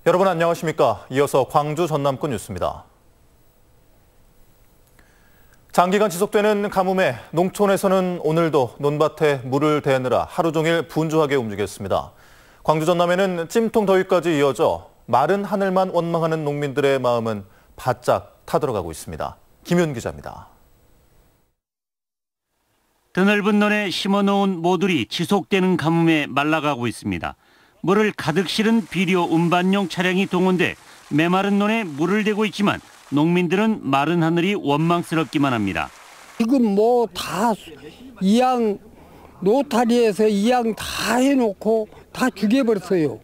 여러분 안녕하십니까? 이어서 광주 전남권 뉴스입니다. 장기간 지속되는 가뭄에 농촌에서는 오늘도 논밭에 물을 대느라 하루 종일 분주하게 움직였습니다. 광주 전남에는 찜통 더위까지 이어져 마른 하늘만 원망하는 농민들의 마음은 바짝 타들어가고 있습니다. 김윤 기자입니다. 드넓은 논에 심어놓은 모들이 지속되는 가뭄에 말라가고 있습니다. 물을 가득 실은 비료 운반용 차량이 동원돼 메마른 논에 물을 대고 있지만 농민들은 마른 하늘이 원망스럽기만 합니다. 지금 다 이양 노타리에서 이양 다 해놓고 다 죽여버렸어요.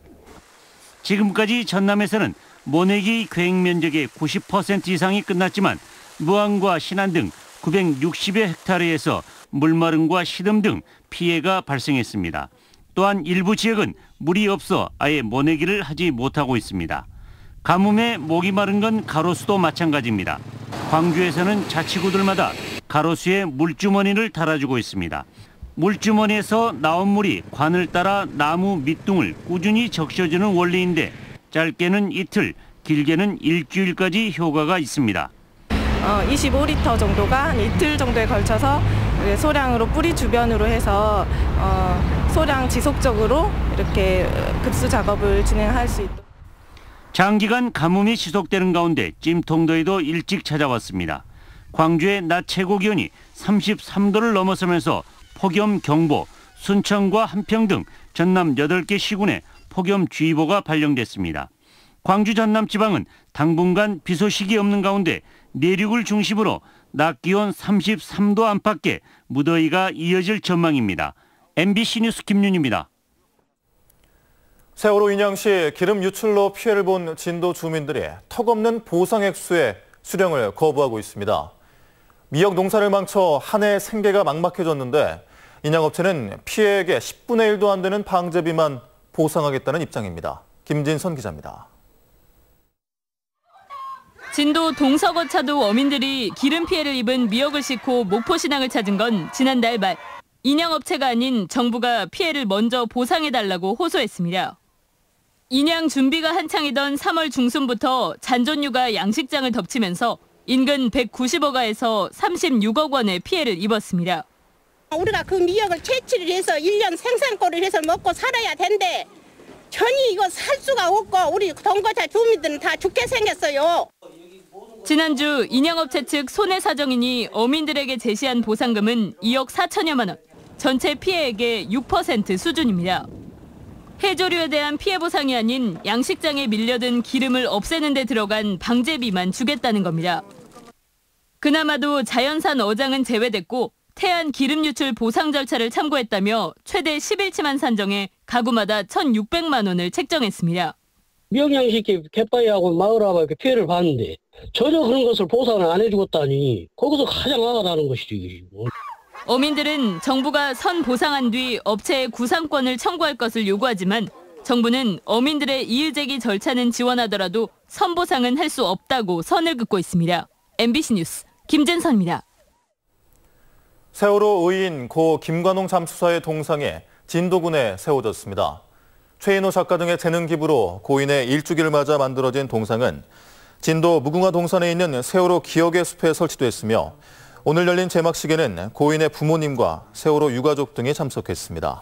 지금까지 전남에서는 모내기 계획 면적의 90% 이상이 끝났지만 무안과 신안 등 960여 헥타르에서 물마름과 시듬 등 피해가 발생했습니다. 또한 일부 지역은 물이 없어 아예 모내기를 하지 못하고 있습니다. 가뭄에 목이 마른 건 가로수도 마찬가지입니다. 광주에서는 자치구들마다 가로수에 물주머니를 달아주고 있습니다. 물주머니에서 나온 물이 관을 따라 나무 밑둥을 꾸준히 적셔주는 원리인데 짧게는 이틀, 길게는 일주일까지 효과가 있습니다. 25리터 정도가 한 이틀 정도에 걸쳐서 소량으로 뿌리 주변으로 해서 소량 지속적으로 이렇게 급수 작업을 진행할 수 있도록. 장기간 가뭄이 지속되는 가운데 찜통더위도 일찍 찾아왔습니다. 광주의 낮 최고 기온이 33도를 넘어서면서 폭염경보, 순천과 한평 등 전남 8개 시군에 폭염주의보가 발령됐습니다. 광주 전남 지방은 당분간 비 소식이 없는 가운데 내륙을 중심으로 낮 기온 33도 안팎의 무더위가 이어질 전망입니다. MBC 뉴스 김윤입니다. 세월호 인양시 기름 유출로 피해를 본 진도 주민들이 턱없는 보상 액수의 수령을 거부하고 있습니다. 미역 농사를 망쳐 한 해 생계가 막막해졌는데 인양업체는 피해액의 10분의 1도 안 되는 방제비만 보상하겠다는 입장입니다. 김진선 기자입니다. 진도 동서거차도 어민들이 기름 피해를 입은 미역을 싣고 목포시장을 찾은 건 지난달 말. 인양업체가 아닌 정부가 피해를 먼저 보상해달라고 호소했습니다. 인양 준비가 한창이던 3월 중순부터 잔존류가 양식장을 덮치면서 인근 190억가에서 36억 원의 피해를 입었습니다. 우리가 그 미역을 채취를 해서 1년 생산권을 해서 먹고 살아야 된대. 전혀 이거 살 수가 없고 우리 동거차 주민들은 다 죽게 생겼어요. 지난주 인양업체 측 손해사정인이 어민들에게 제시한 보상금은 2억 4천여만 원, 전체 피해액의 6% 수준입니다. 해조류에 대한 피해 보상이 아닌 양식장에 밀려든 기름을 없애는 데 들어간 방제비만 주겠다는 겁니다. 그나마도 자연산 어장은 제외됐고 태안 기름 유출 보상 절차를 참고했다며 최대 10일치만 산정해 가구마다 1,600만 원을 책정했습니다. 미역양식이 갯바위하고 마을하고 이렇게 피해를 봤는데 전혀 그런 것을 보상을 안 해주었다니 거기서 가장 화가 나는 것이지. 어민들은 정부가 선 보상한 뒤 업체의 구상권을 청구할 것을 요구하지만 정부는 어민들의 이의제기 절차는 지원하더라도 선 보상은 할 수 없다고 선을 긋고 있습니다. MBC 뉴스 김진선입니다. 세월호 의인 고 김관홍 잠수사의 동상에 진도군에 세워졌습니다. 최인호 작가 등의 재능 기부로 고인의 일주기를 맞아 만들어진 동상은 진도 무궁화 동산에 있는 세월호 기억의 숲에 설치됐으며 오늘 열린 제막식에는 고인의 부모님과 세월호 유가족 등이 참석했습니다.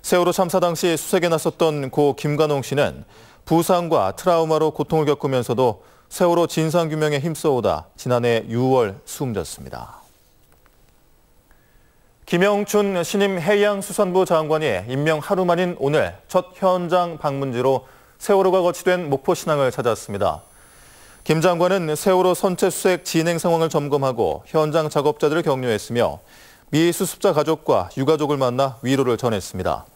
세월호 참사 당시 수색에 나섰던 고 김관홍 씨는 부상과 트라우마로 고통을 겪으면서도 세월호 진상규명에 힘써오다 지난해 6월 숨졌습니다. 김영춘 신임 해양수산부 장관이 임명 하루 만인 오늘 첫 현장 방문지로 세월호가 거치된 목포신항을 찾았습니다. 김 장관은 세월호 선체 수색 진행 상황을 점검하고 현장 작업자들을 격려했으며 미 수습자 가족과 유가족을 만나 위로를 전했습니다.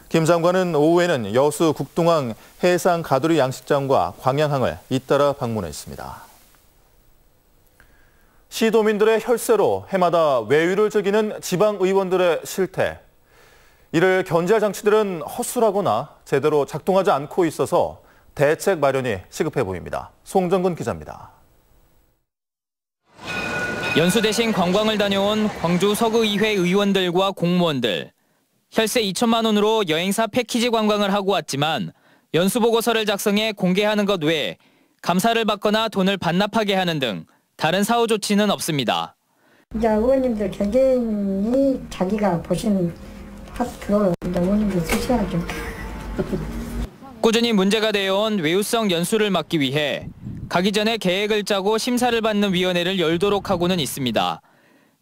김 장관은 오후에는 여수 국동항 해상 가두리 양식장과 광양항을 잇따라 방문했습니다. 시도민들의 혈세로 해마다 외유를 즐기는 지방의원들의 실태. 이를 견제할 장치들은 허술하거나 제대로 작동하지 않고 있어서 대책 마련이 시급해 보입니다. 송정근 기자입니다. 연수 대신 관광을 다녀온 광주 서구의회 의원들과 공무원들. 혈세 2천만 원으로 여행사 패키지 관광을 하고 왔지만 연수보고서를 작성해 공개하는 것 외에 감사를 받거나 돈을 반납하게 하는 등 다른 사후 조치는 없습니다. 이제 의원님들 개개인이 자기가 보신 파트로 이제 의원님들 쓰셔야죠. 꾸준히 문제가 되어온 외유성 연수를 막기 위해 가기 전에 계획을 짜고 심사를 받는 위원회를 열도록 하고는 있습니다.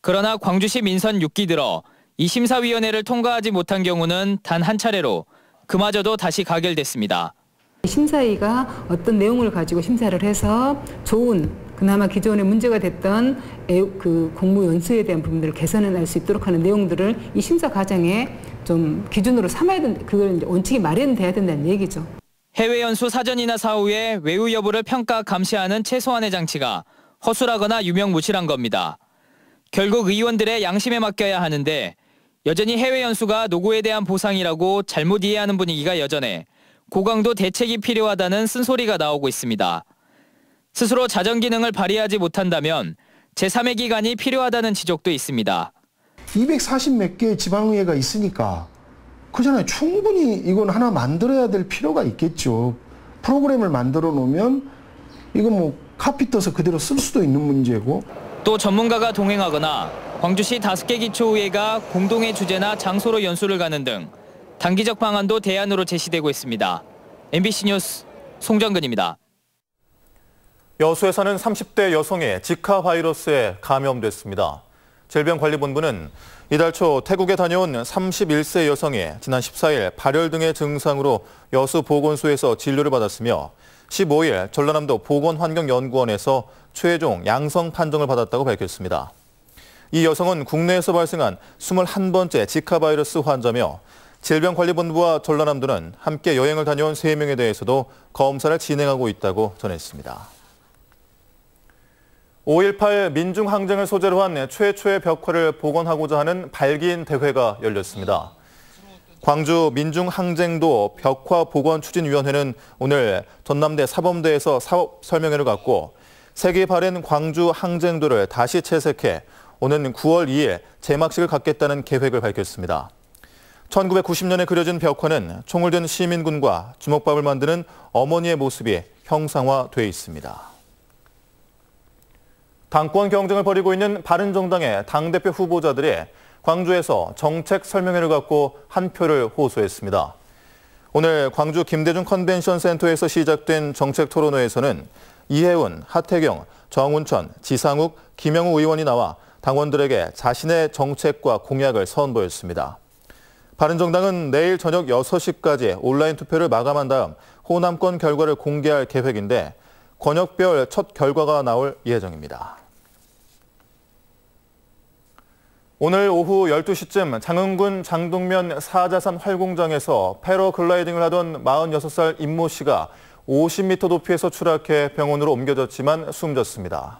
그러나 광주시 민선 6기 들어 이 심사위원회를 통과하지 못한 경우는 단 한 차례로 그마저도 다시 가결됐습니다. 심사위가 어떤 내용을 가지고 심사를 해서 좋은 그나마 기존에 문제가 됐던 그 공무 연수에 대한 부분들을 개선해낼 수 있도록 하는 내용들을 이 심사 과정에 좀 기준으로 삼아야 된다. 그걸 이제 원칙이 마련돼야 된다는 얘기죠. 해외 연수 사전이나 사후에 외유 여부를 평가 감시하는 최소한의 장치가 허술하거나 유명무실한 겁니다. 결국 의원들의 양심에 맡겨야 하는데 여전히 해외 연수가 노고에 대한 보상이라고 잘못 이해하는 분위기가 여전해 고강도 대책이 필요하다는 쓴소리가 나오고 있습니다. 스스로 자정 기능을 발휘하지 못한다면 제3의 기관이 필요하다는 지적도 있습니다. 240 몇 개의 지방의회가 있으니까 그잖아요. 충분히 이건 하나 만들어야 될 필요가 있겠죠. 프로그램을 만들어 놓으면 이거 뭐 카피 떠서 그대로 쓸 수도 있는 문제고. 또 전문가가 동행하거나 광주시 5개 기초의회가 공동의 주제나 장소로 연수를 가는 등 단기적 방안도 대안으로 제시되고 있습니다. MBC 뉴스 송정근입니다. 여수에 사는 30대 여성이 지카 바이러스에 감염됐습니다. 질병관리본부는 이달 초 태국에 다녀온 31세 여성이 지난 14일 발열 등의 증상으로 여수 보건소에서 진료를 받았으며 15일 전라남도 보건환경연구원에서 최종 양성 판정을 받았다고 밝혔습니다. 이 여성은 국내에서 발생한 21번째 지카 바이러스 환자며 질병관리본부와 전라남도는 함께 여행을 다녀온 3명에 대해서도 검사를 진행하고 있다고 전했습니다. 5.18 민중항쟁을 소재로 한 최초의 벽화를 복원하고자 하는 발기인 대회가 열렸습니다. 광주 민중항쟁도 벽화 복원 추진위원회는 오늘 전남대 사범대에서 사업 설명회를 갖고 색이 바랜 광주 항쟁도를 다시 채색해 오는 9월 2일 제막식을 갖겠다는 계획을 밝혔습니다. 1990년에 그려진 벽화는 총을 든 시민군과 주먹밥을 만드는 어머니의 모습이 형상화돼 있습니다. 당권 경쟁을 벌이고 있는 바른정당의 당대표 후보자들이 광주에서 정책 설명회를 갖고 한 표를 호소했습니다. 오늘 광주 김대중 컨벤션 센터에서 시작된 정책 토론회에서는 이혜훈, 하태경, 정운천, 지상욱, 김영우 의원이 나와 당원들에게 자신의 정책과 공약을 선보였습니다. 바른정당은 내일 저녁 6시까지 온라인 투표를 마감한 다음 호남권 결과를 공개할 계획인데 권역별 첫 결과가 나올 예정입니다. 오늘 오후 12시쯤 장흥군 장동면 사자산 활공장에서 패러글라이딩을 하던 46살 임모 씨가 50m 높이에서 추락해 병원으로 옮겨졌지만 숨졌습니다.